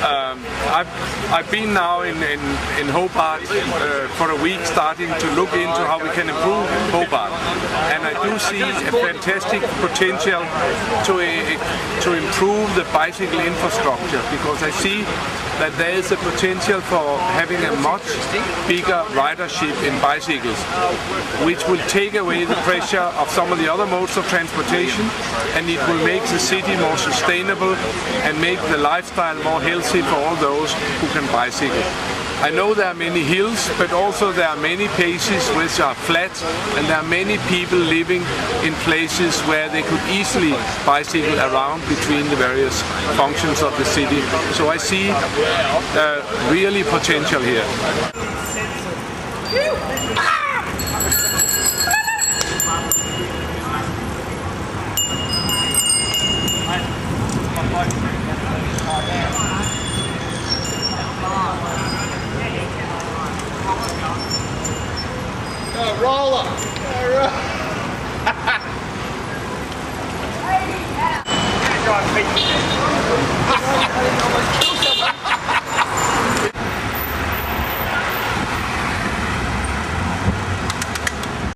I've been now in Hobart for a week, starting to look into how we can improve Hobart, and I do see a fantastic potential to improve the bicycle infrastructure, because I see that there is a potential for having a much bigger ridership in bicycles, which will take away the pressure of some of the other modes of transportation, and it will make the city more sustainable and make the lifestyle more healthy for all those who can bicycle. I know there are many hills, but also there are many places which are flat, and there are many people living in places where they could easily bicycle around between the various functions of the city. So I see really potential here. Roller! Hey,